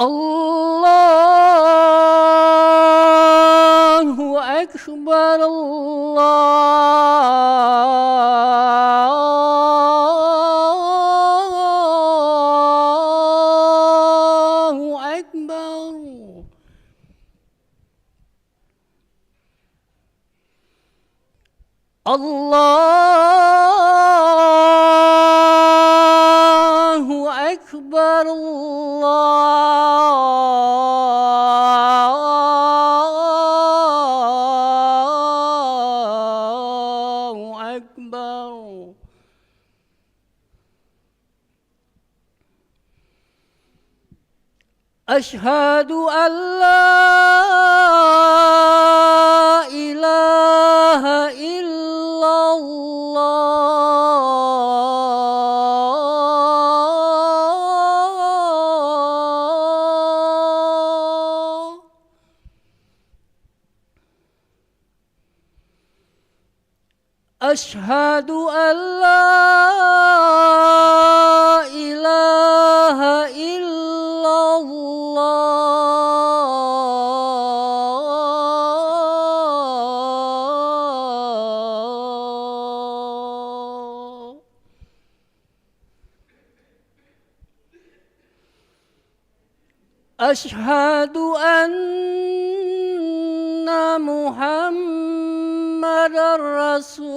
Allahu Akbar, Allahu Akbar. Allahu Akbar, Allahu Akbar. Ashhadu an la ilaha illallah. Ashhadu an la ilaha illallah. Ashhadu anna Muhammadar Rasulullah.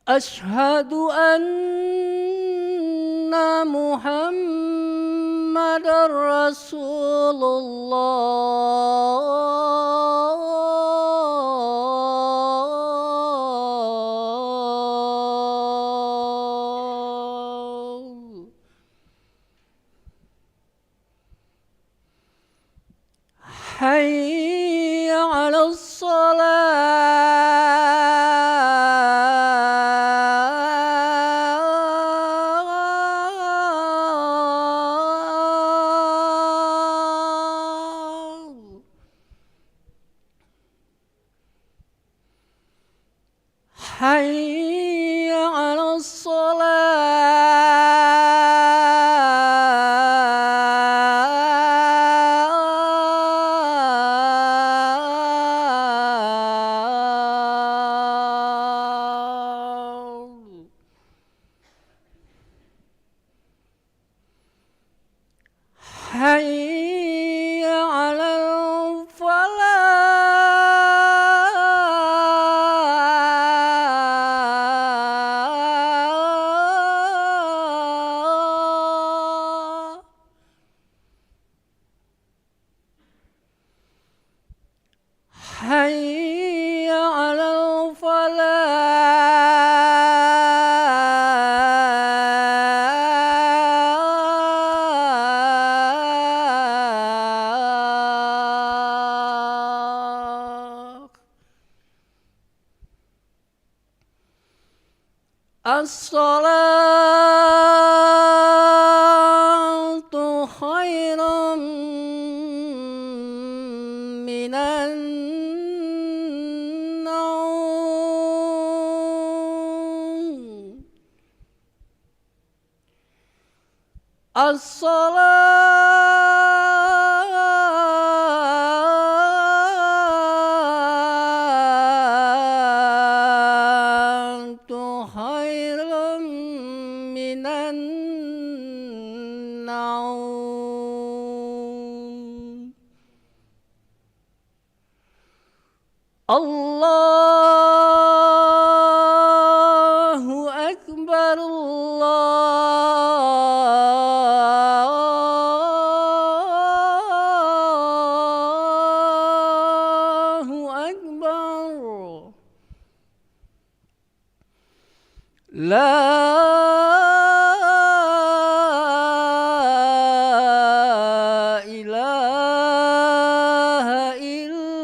Ashhadu anna Muhammadar Rasulullah. Hayya 'alas salah. Hayya 'alas salah. Hayya 'alal falah. Hayya 'alal falah. As-salatu khairum minan naum. As-salatu khairum minan naum. Allahu Akbar, Allahu Akbar. La ilaha illallah.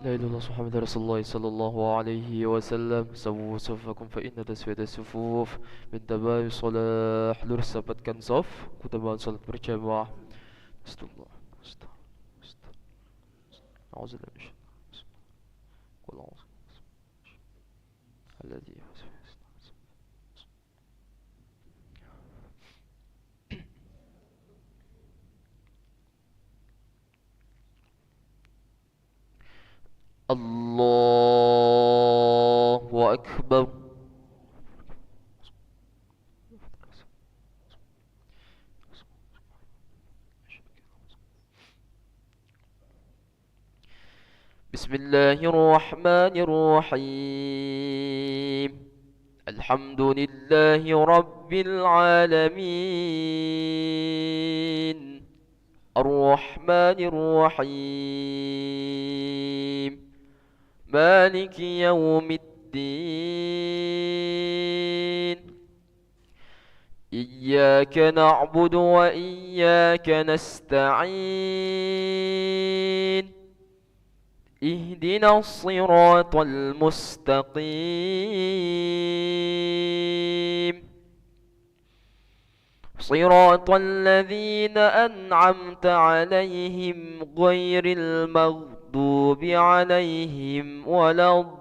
لا إله إلا الله محمد رسول الله صلى الله عليه وسلم. Sawu sufakum fa inna taswiyata sufuf min tamami salah. Lurus dapatkan saf, keutamaan salat berjamaah. Astagfirullah. Astagfirullah. Qul a'udzu alladhi Allahu Akbar. Bismillahirrahmanirrahim. Alhamdulillahi Rabbil Alamin. Ar-Rahmanir-Rahim. Maliki yawmiddin. Iyyaka na'budu wa iyyaka nasta'in. اهدنا الصراط المستقيم صراط الذين أنعمت عليهم غير المغضوب عليهم ولا الضالين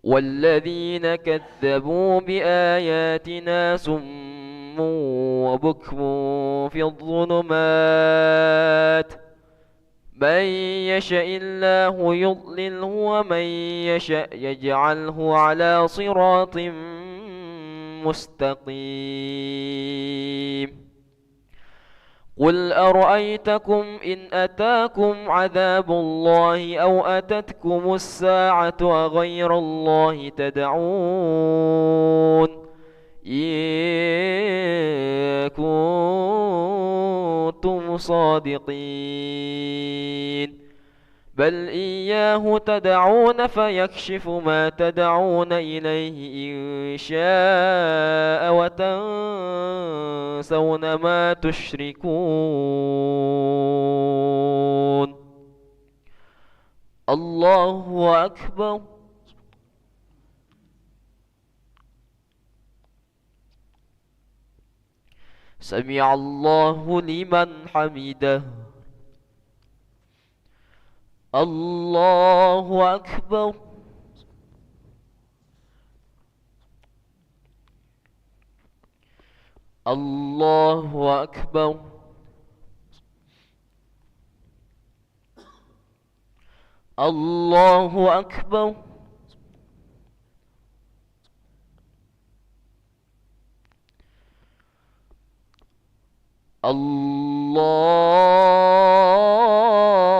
والذين كذبوا بآياتنا صم وبكم في الظلمات من يشاء الله يضلله ومن يشاء يجعله على صراط مستقيم قل أرأيتكم إن أتاكم عذاب الله أو أتتكم الساعة أغير الله تدعون إن كنتم صادقين بل إياه تدعون فيكشف ما تدعون إليه إن شاء وتنسون ما تشركون الله أكبر سمع الله لمن حمده الله أكبر الله أكبر الله أكبر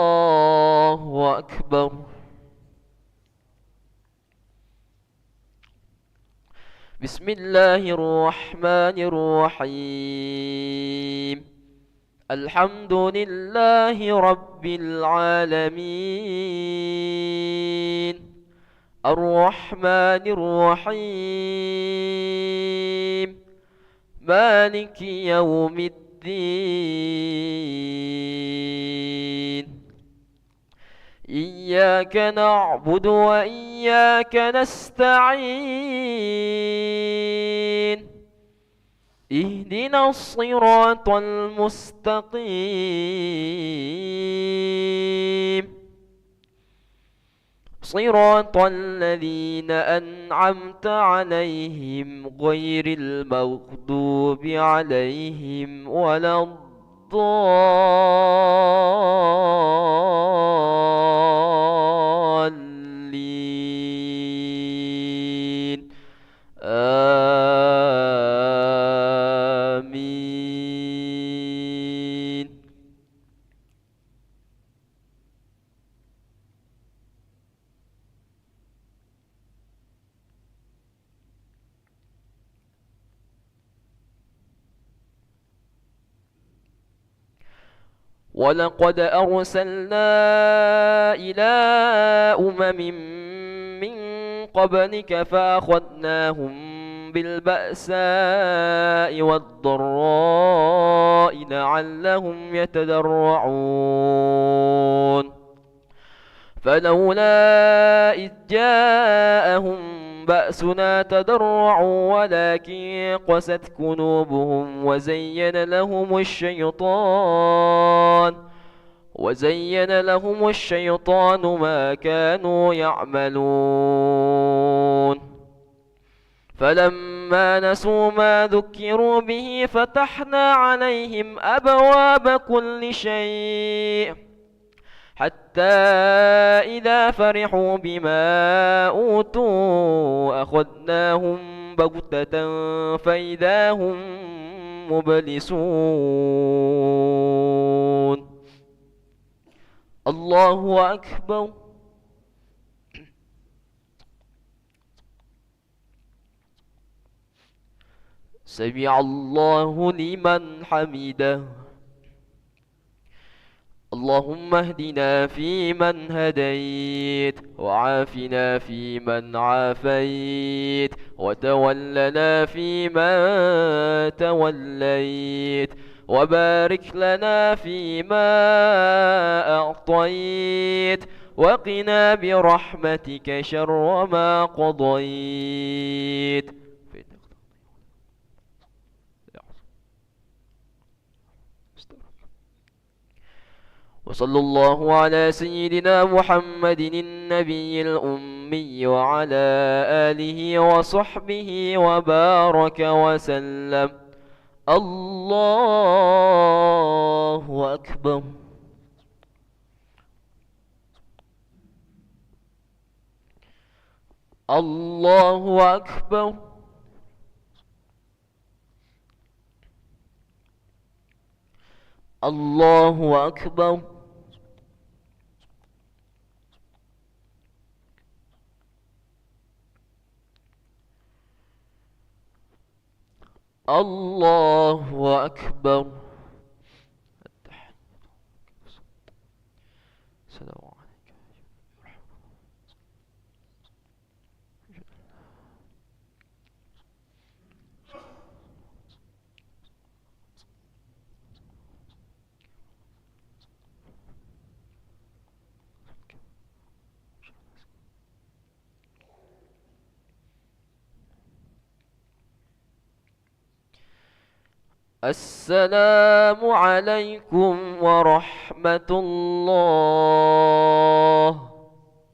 الله أكبر بسم الله الرحمن الرحيم الحمد لله رب العالمين الرحمن الرحيم مالك يوم الدين إياك نعبد وإياك نستعين اهدنا الصراط المستقيم صراط الذين أنعمت عليهم غير المغضوب عليهم ولا الضالين آمين ولقد أرسلنا إلى من قبلك فأخذناهم بالبأساء والضراء لعلهم يتضرعون فلولا إذ جاءهم بأسنا تضرعوا ولكن قست قلوبهم وزين لهم الشيطان ما كانوا يعملون فلما نسوا ما ذكروا به فتحنا عليهم أبواب كل شيء حتى إذا فرحوا بما أوتوا أخذناهم بغتة فإذا هم مبلسون الله أكبر سمع الله لمن حمده اللهم اهدنا فيمن هديت وعافنا فيمن عافيت وتولنا فيمن توليت وبارك لنا فيما أعطيت وقنا برحمتك شر ما قضيت وصلى الله على سيدنا محمد النبي الأمي وعلى آله وصحبه وبارك وسلم الله أكبر الله أكبر الله أكبر الله أكبر السلام عليك السلام عليكم ورحمة الله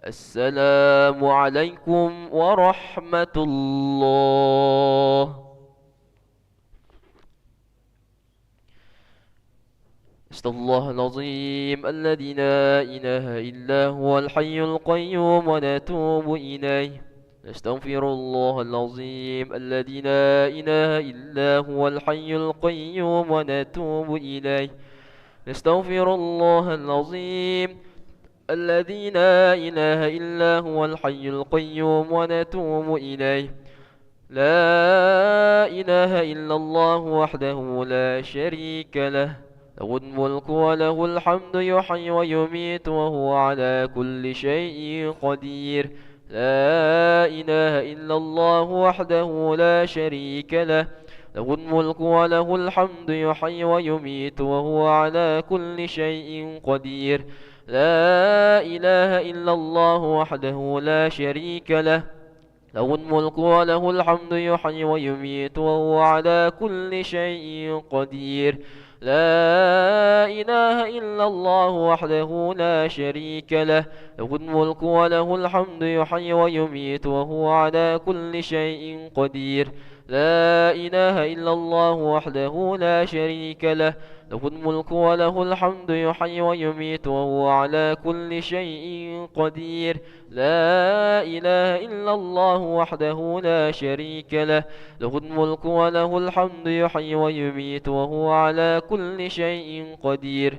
السلام عليكم ورحمة الله استغفر الله العظيم الذي لا إله إلا هو الحي القيوم ونتوب إليه نستغفر الله العظيم الذي لا إله إلا هو الحي القيوم ونتوب إليه نستغفر الله العظيم الذي لا إله إلا هو الحي القيوم ونتوب إليه لا إله إلا الله وحده لا شريك له له الملك وله الحمد يحيي ويميت وهو على كل شيء قدير لا إله إلا الله وحده لا شريك له له الملك وله الحمد يحيي ويميت وهو على كل شيء قدير لا إله إلا الله وحده لا شريك له له الملك وله الحمد يحيي ويميت وهو على كل شيء قدير لا إله إلا الله وحده لا شريك له له الملك وله الحمد يحيي ويميت وهو على كل شيء قدير لا إله إلا الله وحده لا شريك له له الملك وله الحمد يحيي ويميت وهو على كل شيء قدير لا إله إلا الله وحده لا شريك له له الملك وله الحمد يحيي ويميت وهو على كل شيء قدير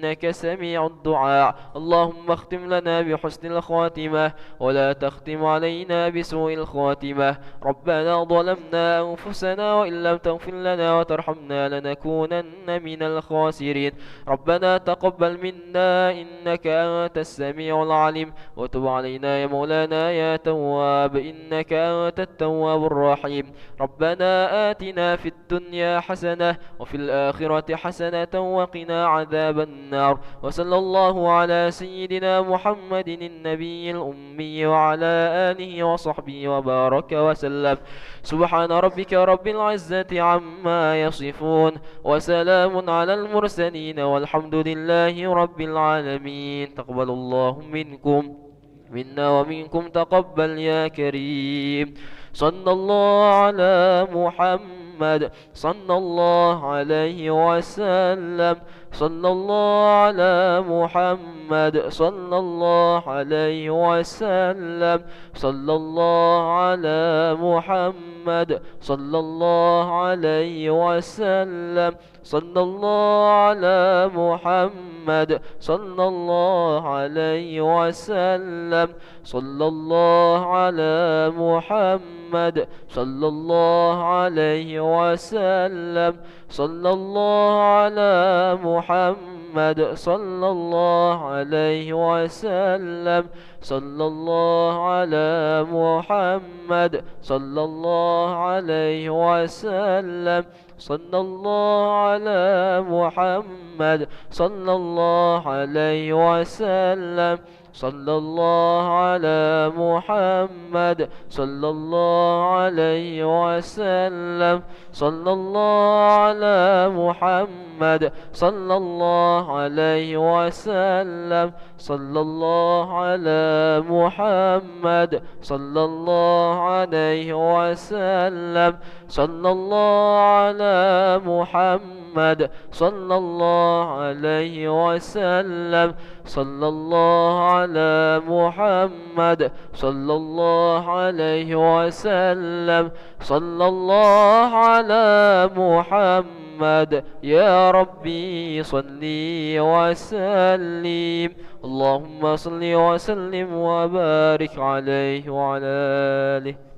إنك سميع الدعاء. اللهم اختم لنا بحسن الخاتمة ولا تختم علينا بسوء الخاتمة. ربنا ظلمنا أنفسنا وإن لم تغفر لنا وترحمنا لنكونن من الخاسرين. ربنا تقبل منا إنك أنت السميع العليم وتب علينا يا مولانا يا تواب إنك أنت التواب الرحيم. ربنا آتنا في الدنيا حسنة وفي الآخرة حسنة وقنا عذاب النار. وصلى الله على سيدنا محمد النبي الأمي وعلى آله وصحبه وبارك وسلم. سبحان ربك رب العزة عما يصفون وسلام على المرسلين والحمد لله رب العالمين. تقبل الله منكم منا ومنكم تقبل يا كريم. صلى الله على محمد صلى الله عليه وسلم. صلى الله على محمد صلى الله عليه وسلم. صلى الله على محمد صلى الله عليه وسلم. صلى الله على محمد صلى الله عليه وسلم. صلى الله على محمد صلى الله عليه وسلم. صلى الله على محمد صلى الله عليه وسلم. صلى الله على محمد صلى الله عليه وسلم. صلى الله على محمد صلى الله عليه وسلم. صلى الله على محمد صلى الله عليه وسلم. صلى الله على محمد صلى الله عليه وسلم. صلى الله على محمد صلى الله عليه وسلم. صلى الله على محمد صلى الله عليه وسلم. صلى الله على محمد صلى الله عليه وسلم. صلى الله على محمد يا ربي صلي وسلم. اللهم صل وسلم وبارك عليه وعلى آله.